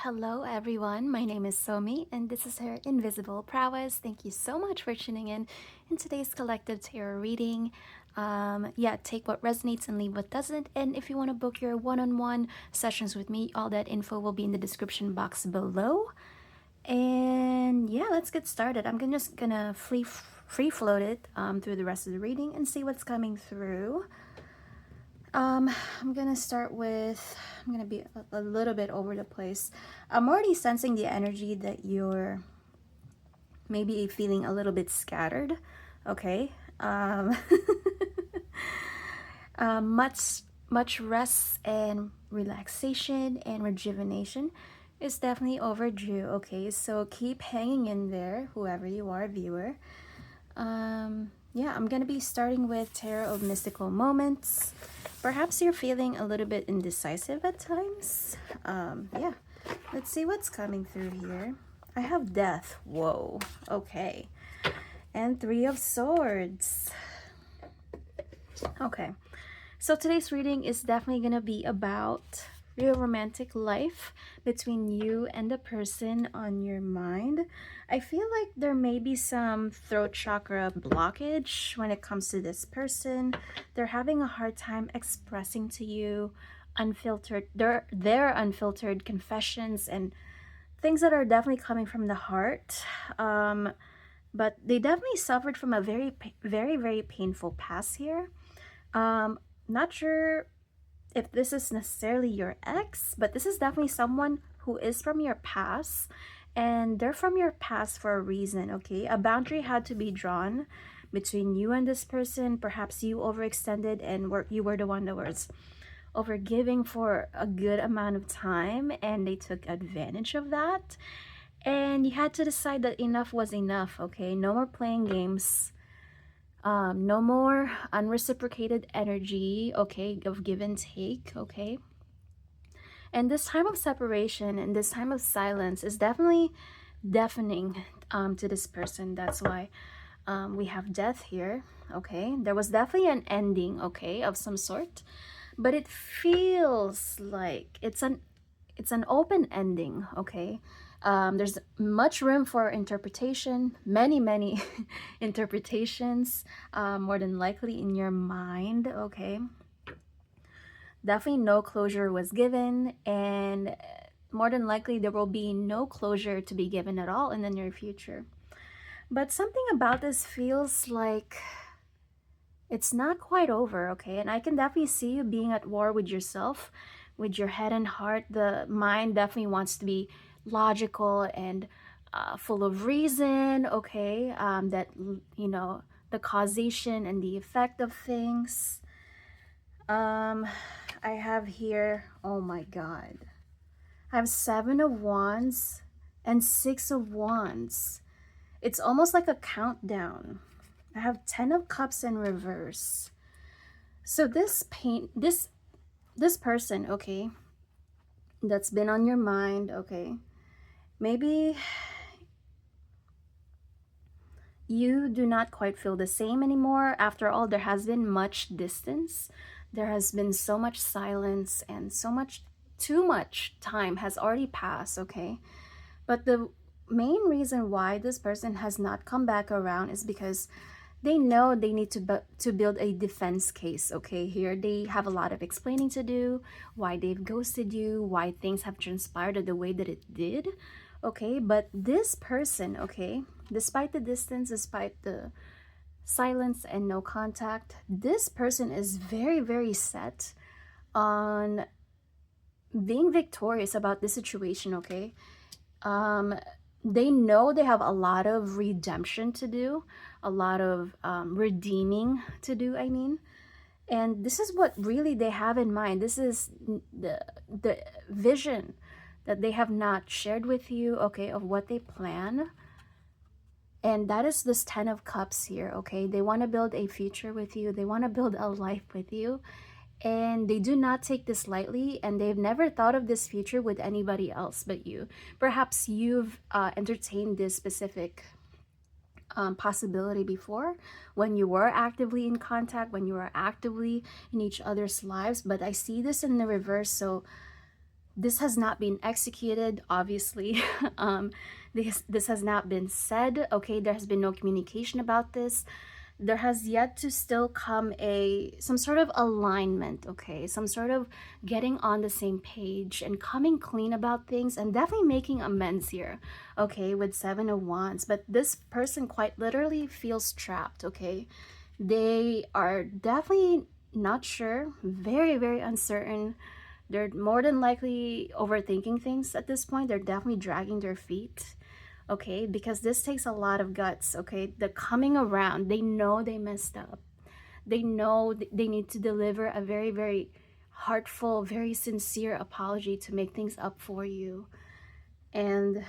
Hello everyone, my name is Somi and this is her Invisible Prowess. Thank you so much for tuning in today's collective tarot reading. Take what resonates and leave what doesn't. And if you want to book your one-on-one sessions with me, all that info will be in the description box below. And yeah, let's get started. I'm just gonna free float it through the rest of the reading and see what's coming through. I'm gonna start with, I'm gonna be a little bit over the place. I'm already sensing the energy that you're maybe feeling a little bit scattered, okay? Much rest and relaxation and rejuvenation is definitely overdue, okay? So keep hanging in there, whoever you are, viewer. I'm gonna be starting with Tarot of Mystical Moments. Perhaps you're feeling a little bit indecisive at times. Let's see what's coming through here. I have Death. Whoa. Okay. And Three of Swords. Okay. So today's reading is definitely going to be about real romantic life between you and the person on your mind. I feel like there may be some throat chakra blockage when it comes to this person. They're having a hard time expressing to you unfiltered their unfiltered confessions and things that are definitely coming from the heart. But they definitely suffered from a very painful past here. Not sure if this is necessarily your ex, but this is definitely someone who is from your past, and they're from your past for a reason, okay? A boundary had to be drawn between you and this person. Perhaps you overextended and you were the one that was overgiving for a good amount of time, and they took advantage of that. And you had to decide that enough was enough, okay? No more playing games. No more unreciprocated energy, okay, of give and take, okay? And this time of separation and this time of silence is definitely deafening to this person. That's why we have Death here, okay? There was definitely an ending, okay, of some sort, but it feels like it's an open ending, okay? There's much room for interpretation, many interpretations, more than likely in your mind, okay? Definitely no closure was given, and more than likely there will be no closure to be given at all in the near future. But something about this feels like it's not quite over, okay? And I can definitely see you being at war with yourself, with your head and heart. The mind definitely wants to be logical and full of reason, okay? That, you know, the causation and the effect of things. I have here, oh my God. I have Seven of Wands and Six of Wands. It's almost like a countdown. I have Ten of Cups in reverse. So this person, okay, that's been on your mind, okay, maybe you do not quite feel the same anymore. After all, there has been much distance. There has been so much silence and too much time has already passed, okay? But the main reason why this person has not come back around is because they know they need to build a defense case, okay? Here they have a lot of explaining to do, why they've ghosted you, why things have transpired the way that it did, okay? But this person, okay, despite the distance, despite the silence and no contact, this person is very set on being victorious about this situation, okay? They know they have a lot of redemption to do, a lot of redeeming to do, I mean. And this is what really they have in mind. This is the vision that they have not shared with you, okay, of what they plan. And that is this Ten of Cups here, okay? They want to build a future with you. They want to build a life with you. And they do not take this lightly, and they've never thought of this future with anybody else but you. Perhaps you've entertained this specific possibility before when you were actively in contact, when you were actively in each other's lives, but I see this in the reverse. So This has not been executed, obviously. This has not been said, okay? There has been no communication about this. There has yet to still come some sort of alignment, okay? Some sort of getting on the same page and coming clean about things, and definitely making amends here, okay, with Seven of Wands. But this person quite literally feels trapped, okay? They are definitely not sure, very, very uncertain. They're more than likely overthinking things at this point. They're definitely dragging their feet, okay? Because this takes a lot of guts, okay? The coming around, they know they messed up. They know they need to deliver a very, very heartful, very sincere apology to make things up for you. And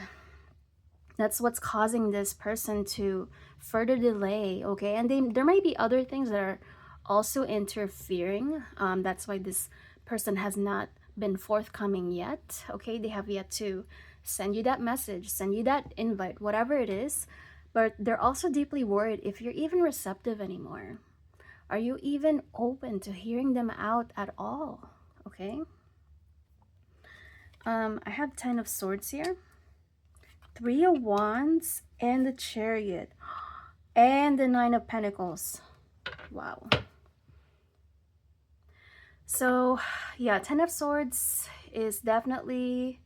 that's what's causing this person to further delay, okay? And there may be other things that are also interfering. That's why this person has not been forthcoming yet, okay? They have yet to send you that message, send you that invite, whatever it is. But they're also deeply worried if you're even receptive anymore. Are you even open to hearing them out at all, okay? I have 10 of Swords here, 3 of Wands, and the Chariot, and the 9 of Pentacles. Wow. So yeah, 10 of Swords is definitely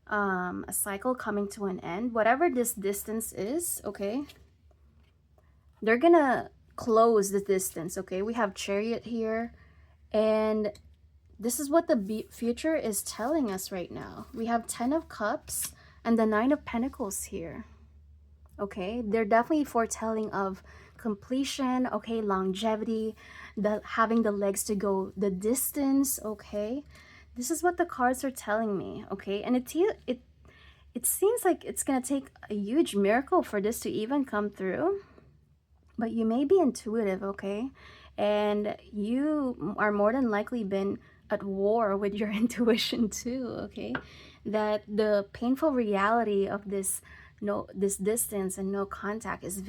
a cycle coming to an end. Whatever this distance is, okay, they're gonna close the distance, okay? We have Chariot here, and this is what the future is telling us right now. We have 10 of Cups and the 9 of Pentacles here. Okay, they're definitely foretelling of completion, okay, longevity, having the legs to go the distance, okay? This is what the cards are telling me, okay? And it seems like it's gonna take a huge miracle for this to even come through, but you may be intuitive, okay? And you are more than likely been at war with your intuition too, okay? That the painful reality of this distance and no contact is a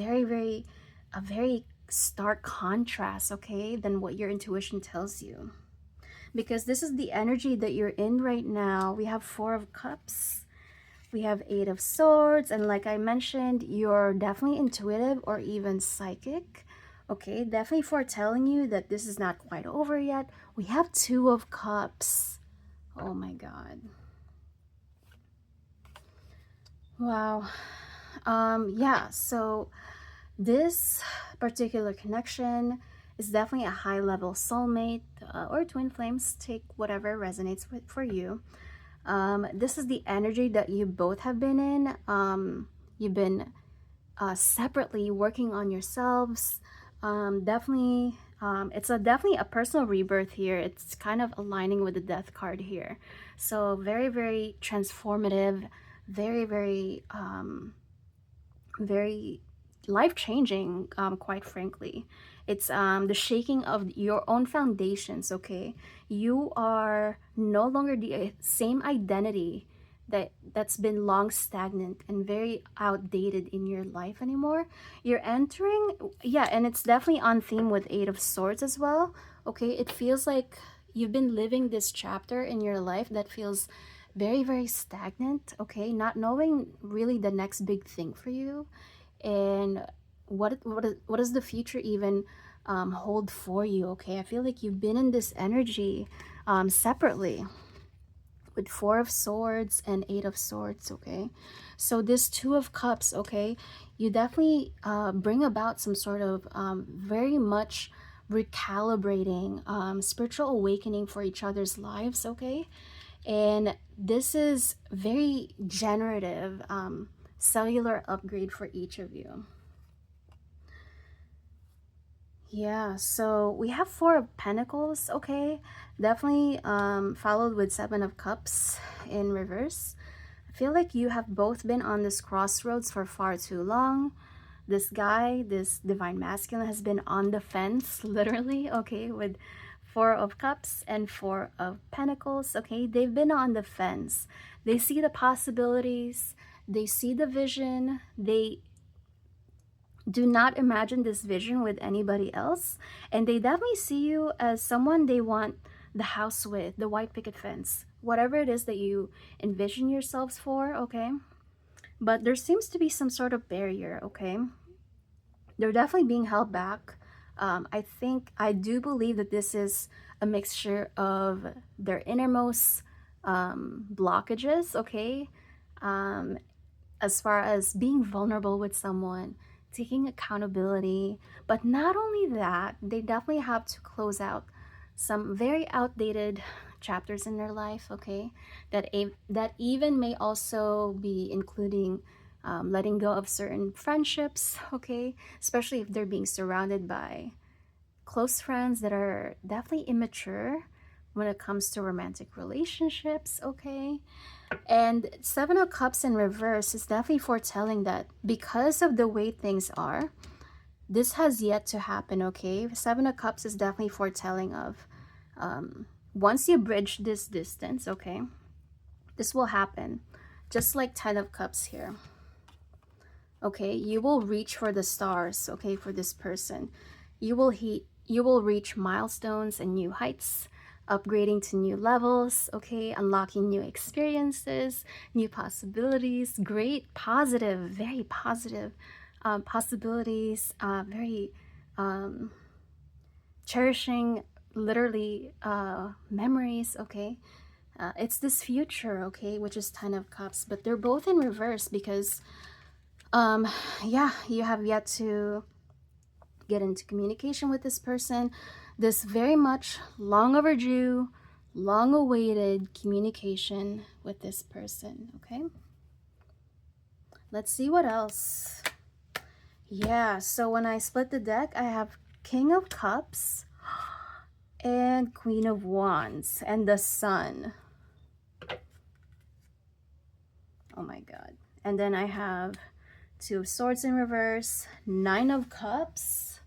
very stark contrast, okay, than what your intuition tells you. Because this is the energy that you're in right now. We have 4 of Cups, we have 8 of Swords, and like I mentioned, you're definitely intuitive or even psychic, okay? Definitely foretelling you that this is not quite over yet. We have 2 of Cups. Oh my God. Wow. Yeah, so this particular connection is definitely a high level soulmate or twin flames. Take whatever resonates for you. This is the energy that you both have been in. You've been separately working on yourselves. Definitely, it's definitely a personal rebirth here. It's kind of aligning with the Death card here. So very, very transformative, very, very life-changing, quite frankly. It's the shaking of your own foundations, okay? You are no longer the same identity that's been long stagnant and very outdated in your life anymore. You're entering, yeah, and it's definitely on theme with 8 of Swords as well, okay? It feels like you've been living this chapter in your life that feels very, very stagnant, okay? Not knowing really the next big thing for you, and what does the future even hold for you, okay? I feel like you've been in this energy separately with 4 of Swords and 8 of Swords, okay? So this 2 of Cups, okay, you definitely bring about some sort of very much recalibrating, spiritual awakening for each other's lives, okay? And this is very generative, cellular upgrade for each of you. Yeah, so we have 4 of Pentacles, okay? Definitely followed with 7 of Cups in reverse. I feel like you have both been on this crossroads for far too long. This guy, this divine masculine, has been on the fence, literally, okay, with 4 of Cups and 4 of Pentacles, okay? They've been on the fence. They see the possibilities, they see the vision, they do not imagine this vision with anybody else, and they definitely see you as someone they want the house with, the white picket fence whatever it is that you envision yourselves for, okay? But there seems to be some sort of barrier, okay? They're definitely being held back. I do believe that this is a mixture of their innermost blockages, okay? Um, as far as being vulnerable with someone, taking accountability. But not only that, they definitely have to close out some very outdated chapters in their life, okay? That even may also be including letting go of certain friendships, okay? Especially if they're being surrounded by close friends that are definitely immature when it comes to romantic relationships, okay? And Seven of Cups in reverse is definitely foretelling that because of the way things are, this has yet to happen, okay? Seven of Cups is definitely foretelling of once you bridge this distance, okay, this will happen. Just like Ten of Cups here, okay? You will reach for the stars, okay, for this person. You will reach milestones and new heights, upgrading to new levels, okay, unlocking new experiences, new possibilities, great positive, very positive possibilities, very cherishing literally memories, okay. It's this future, okay, which is Ten of Cups, but they're both in reverse because yeah, you have yet to get into communication with this person. This very much long overdue, long awaited communication with this person, okay? Let's see what else. Yeah, so when I split the deck, I have King of Cups and Queen of Wands and the Sun. Oh my god. And then I have Two of Swords in reverse, Nine of Cups,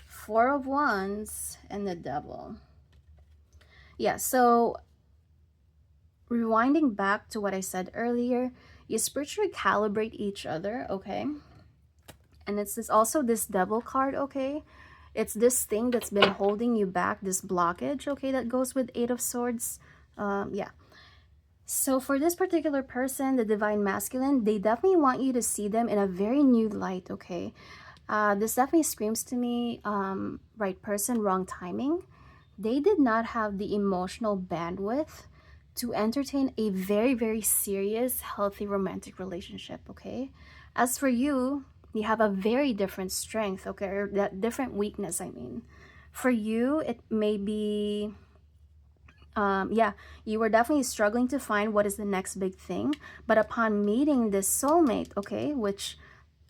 Four of Wands, and the Devil. Yeah, so rewinding back to what I said earlier, you spiritually calibrate each other, okay? And it's also this Devil card, okay? It's this thing that's been holding you back, this blockage, okay, that goes with Eight of Swords. Yeah. So for this particular person, the Divine Masculine, they definitely want you to see them in a very new light, okay? This definitely screams to me, right person, wrong timing. They did not have the emotional bandwidth to entertain a very, very serious, healthy romantic relationship, okay? As for you, you have a very different strength, okay? Or that different weakness, I mean. For you, it may be yeah, you were definitely struggling to find what is the next big thing, but upon meeting this soulmate, okay, which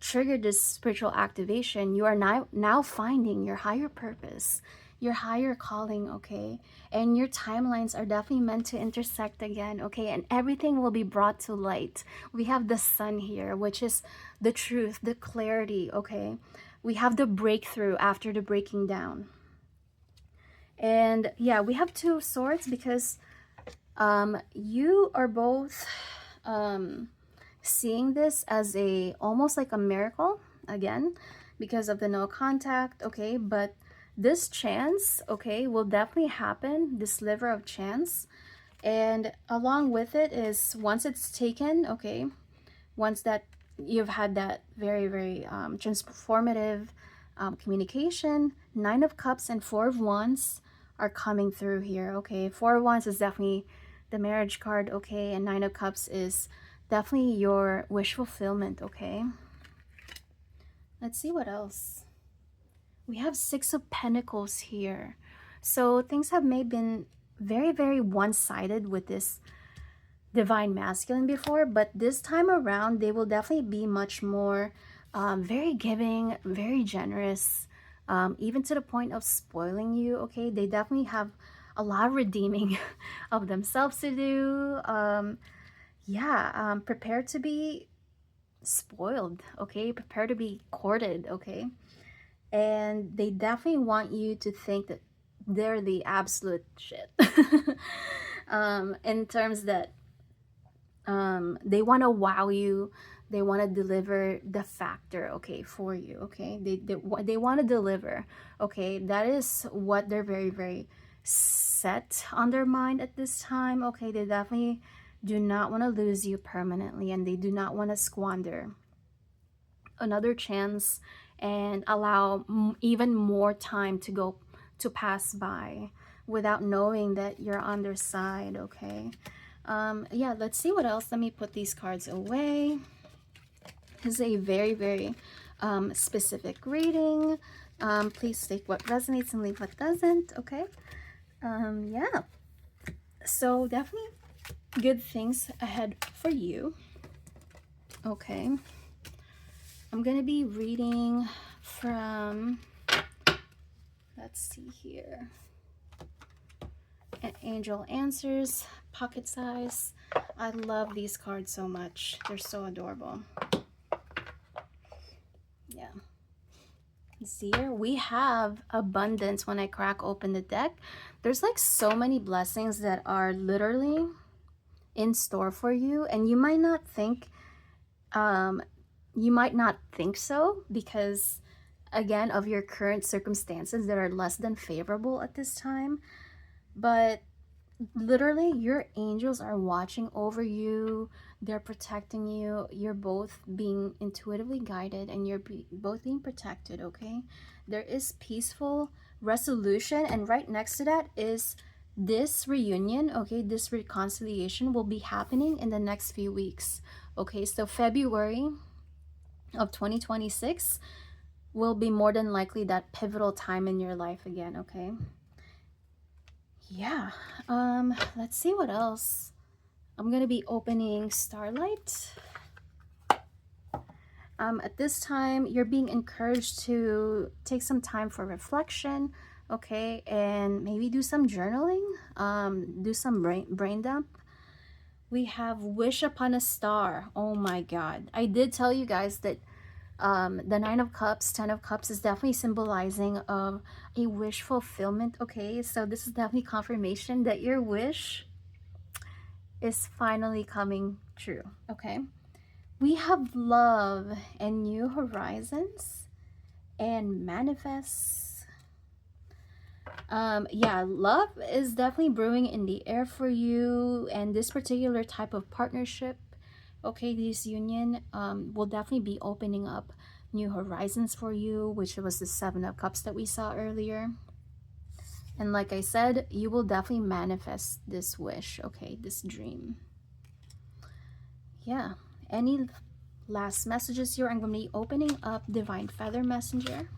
triggered this spiritual activation, you are now finding your higher purpose, your higher calling, okay, and your timelines are definitely meant to intersect again, okay, and everything will be brought to light. We have the Sun here, which is the truth, the clarity, okay. We have the breakthrough after the breaking down. And yeah, we have Two of Swords because you are both seeing this as a almost like a miracle again because of the no contact, okay? But this chance, okay, will definitely happen, this sliver of chance. And along with it is once it's taken, okay, once that you've had that very, very transformative communication, Nine of Cups and Four of Wands are coming through here, okay? Four of Wands is definitely the marriage card, okay? And Nine of Cups is definitely your wish fulfillment, okay? Let's see what else. We have Six of Pentacles here. So things have maybe been very, very one-sided with this Divine Masculine before, but this time around, they will definitely be much more very giving, very generous, even to the point of spoiling you, okay? They definitely have a lot of redeeming of themselves to do. Yeah, prepare to be spoiled, okay? Prepare to be courted, okay? And they definitely want you to think that they're the absolute shit. In terms that they want to wow you, they want to deliver the factor, okay, for you, okay? They want to deliver, okay? That is what they're very, very set on their mind at this time. Okay, they definitely do not want to lose you permanently, and they do not want to squander another chance and allow even more time to go to pass by without knowing that you're on their side. Okay, yeah, let's see what else. Let me put these cards away. This is a very specific reading. Please take what resonates and leave what doesn't. Okay, yeah, so definitely good things ahead for you. Okay, I'm gonna be reading from, let's see here, Angel Answers, pocket size. I love these cards so much. They're so adorable. Yeah. Here we have abundance. When I crack open the deck, there's like so many blessings that are literally in store for you, and you might not think so, because again of your current circumstances that are less than favorable at this time. But literally your angels are watching over you, they're protecting you, you're both being intuitively guided, and you're both being protected. Okay, there is peaceful resolution, and right next to that is this reunion. Okay, this reconciliation will be happening in the next few weeks. Okay, so February of 2026 will be more than likely that pivotal time in your life again. Okay, yeah, let's see what else. I'm gonna be opening Starlight. At this time, you're being encouraged to take some time for reflection, okay, and maybe do some journaling, do some brain dump. We have Wish Upon a Star. Oh my God, I did tell you guys that the Nine of Cups, Ten of Cups is definitely symbolizing of a wish fulfillment. Okay, so this is definitely confirmation that your wish is finally coming true. Okay, we have Love and New Horizons and Manifest. Yeah, love is definitely brewing in the air for you, and this particular type of partnership, okay, this union will definitely be opening up new horizons for you, which was the Seven of Cups that we saw earlier. And like I said, you will definitely manifest this wish, okay, this dream. Yeah, any last messages here? I'm going to be opening up Divine Feather Messenger.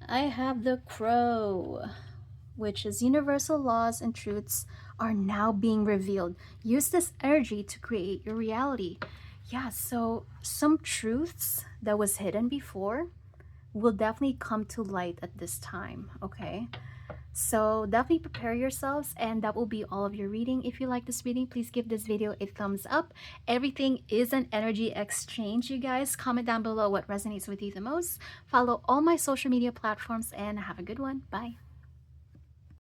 I have the Crow, which is universal laws and truths are now being revealed. Use this energy to create your reality. Yeah, so some truths that was hidden before will definitely come to light at this time. Okay, so definitely prepare yourselves, and that will be all of your reading. If you like this reading, please give this video a thumbs up. Everything is an energy exchange, you guys. Comment down below what resonates with you the most. Follow all my social media platforms, and have a good one. Bye.